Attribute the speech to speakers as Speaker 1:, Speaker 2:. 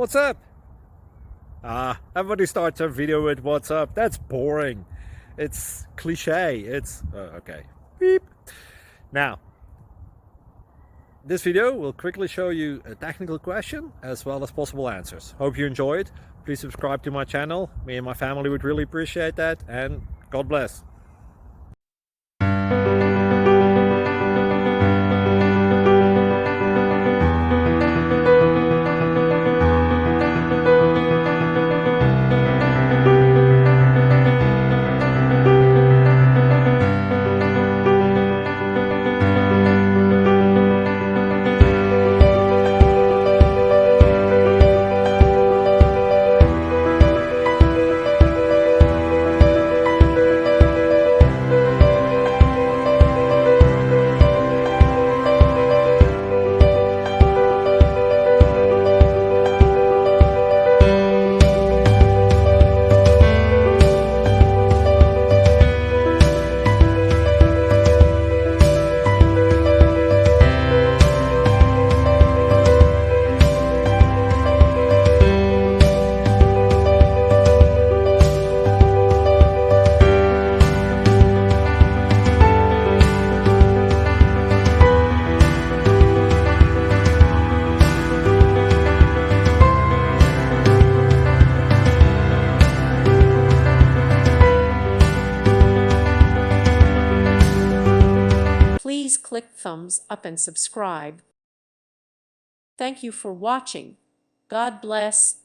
Speaker 1: What's up? Everybody starts their video with what's up. That's boring. It's cliche. It's okay. Beep. Now, this video will quickly show you a technical question as well as possible answers. Hope you enjoy it. Please subscribe to my channel. Me and my family would really appreciate that, and God bless.
Speaker 2: Please click thumbs up and subscribe. Thank you for watching. God bless.